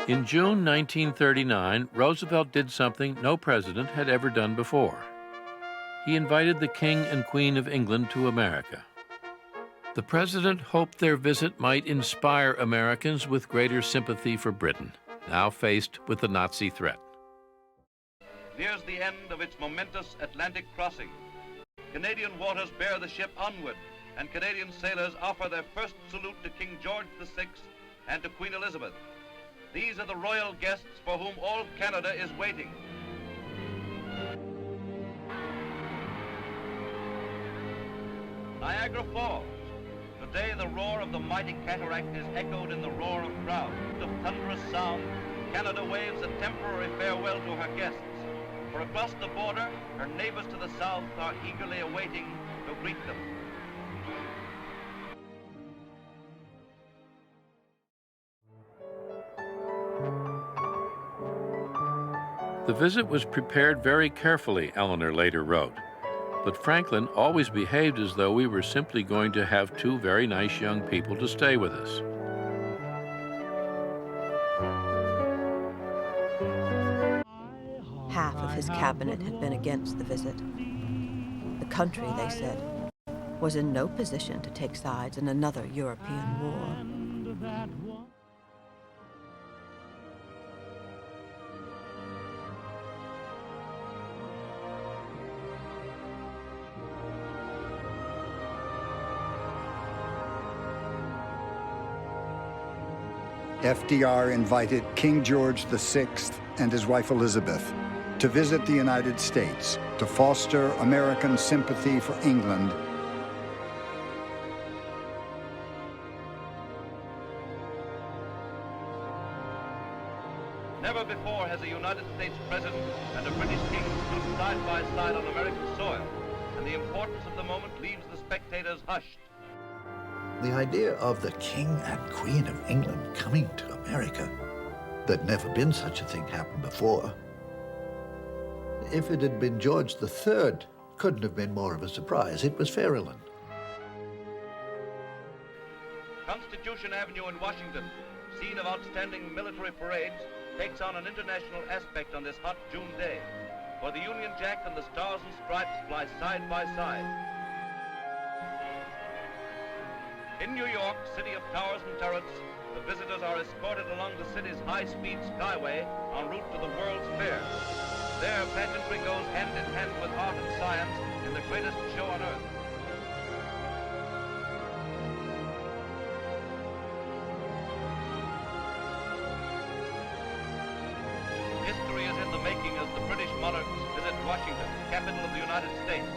In June 1939, Roosevelt did something no president had ever done before. He invited the King and Queen of England to America. The president hoped their visit might inspire Americans with greater sympathy for Britain, now faced with the Nazi threat. Nears the end of its momentous Atlantic crossing, Canadian waters bear the ship onward, and Canadian sailors offer their first salute to King George VI and to Queen Elizabeth. These are the royal guests for whom all Canada is waiting. Niagara Falls. Today the roar of the mighty cataract is echoed in the roar of crowds. Of thunderous sound, Canada waves a temporary farewell to her guests. For across the border, her neighbors to the south are eagerly awaiting to greet them. The visit was prepared very carefully, Eleanor later wrote. But Franklin always behaved as though we were simply going to have two very nice young people to stay with us. Half of his cabinet had been against the visit. The country, they said, was in no position to take sides in another European war. FDR invited King George VI and his wife Elizabeth to visit the United States to foster American sympathy for England. Never before has a United States president and a British king stood side by side on American soil, and the importance of the moment leaves the spectators hushed. The idea of the King and Queen of England coming to America, there'd never been such a thing happen before. If it had been George III, couldn't have been more of a surprise. It was Fairyland. Constitution Avenue in Washington, scene of outstanding military parades, takes on an international aspect on this hot June day, for the Union Jack and the Stars and Stripes fly side by side. In New York, city of towers and turrets, the visitors are escorted along the city's high-speed skyway en route to the World's Fair. There, pageantry goes hand in hand with art and science in the greatest show on earth. History is in the making as the British monarchs visit Washington, capital of the United States.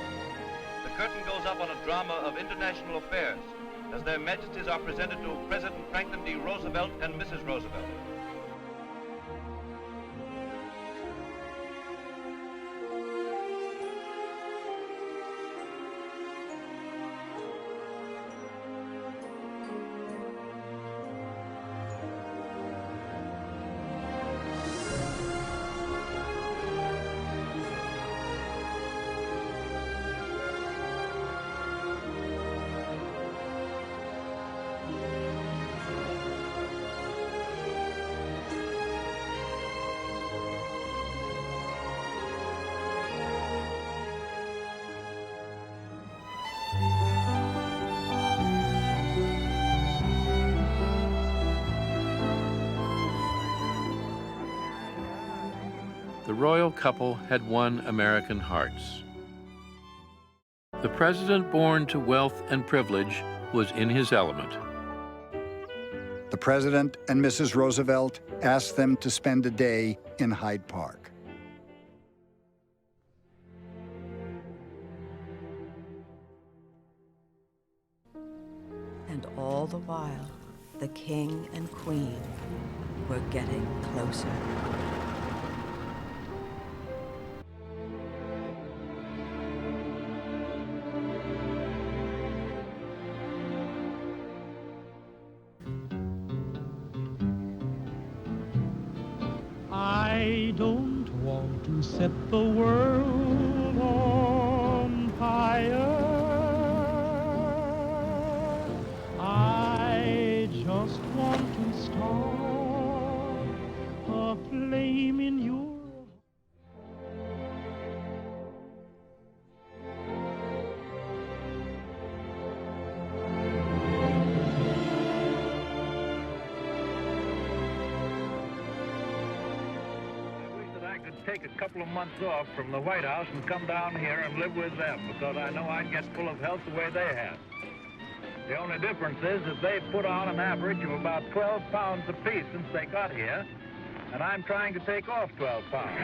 The curtain goes up on a drama of international affairs, as their majesties are presented to President Franklin D. Roosevelt and Mrs. Roosevelt. The royal couple had won American hearts. The president born to wealth and privilege was in his element. The president and Mrs. Roosevelt asked them to spend a day in Hyde Park. And all the while, the king and queen were getting closer. I don't want to set the world on fire. I just want to start take a couple of months off from the White House and come down here and live with them, because I know I'd get full of health the way they have. The only difference is that they put on an average of about 12 pounds apiece since they got here, and I'm trying to take off 12 pounds.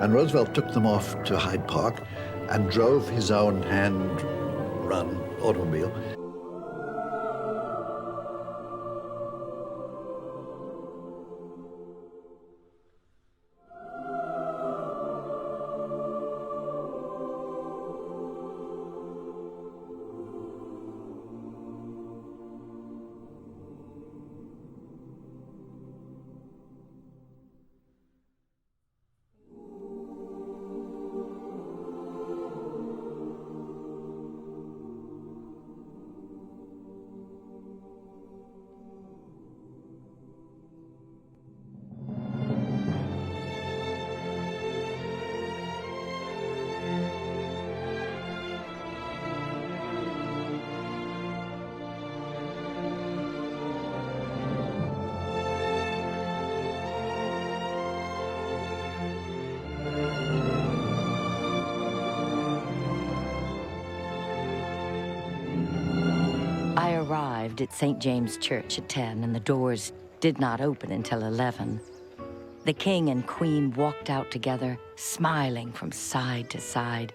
And Roosevelt took them off to Hyde Park and drove his own hand-run automobile. I arrived at St. James Church at 10, and the doors did not open until 11. The King and Queen walked out together, smiling from side to side,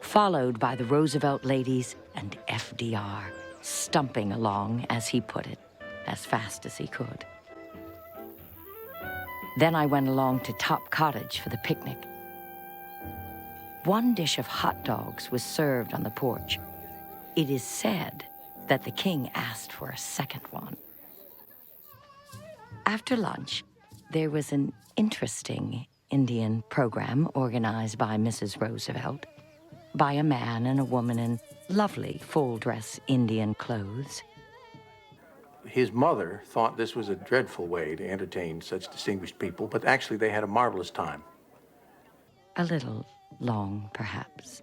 followed by the Roosevelt ladies and FDR, stumping along, as he put it, as fast as he could. Then I went along to Top Cottage for the picnic. One dish of hot dogs was served on the porch. It is said that the King asked for a second one. After lunch, there was an interesting Indian program organized by Mrs. Roosevelt, by a man and a woman in lovely full-dress Indian clothes. His mother thought this was a dreadful way to entertain such distinguished people, but actually they had a marvelous time. A little long, perhaps.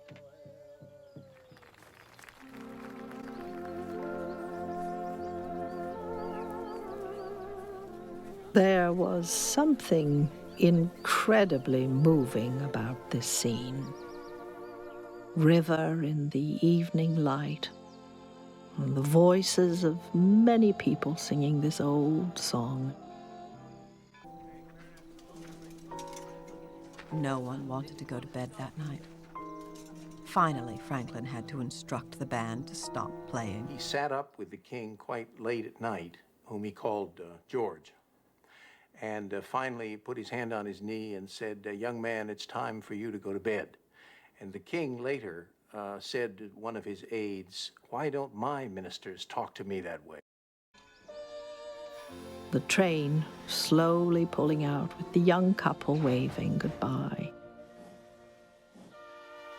There was something incredibly moving about this scene. River in the evening light, and the voices of many people singing this old song. No one wanted to go to bed that night. Finally, Franklin had to instruct the band to stop playing. He sat up with the King quite late at night, whom he called George, and finally put his hand on his knee and said, "Young man, it's time for you to go to bed." And the King later said to one of his aides, "Why don't my ministers talk to me that way?" The train slowly pulling out with the young couple waving goodbye.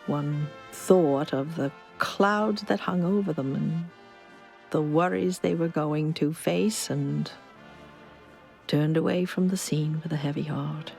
One thought of the clouds that hung over them and the worries they were going to face, and turned away from the scene with a heavy heart.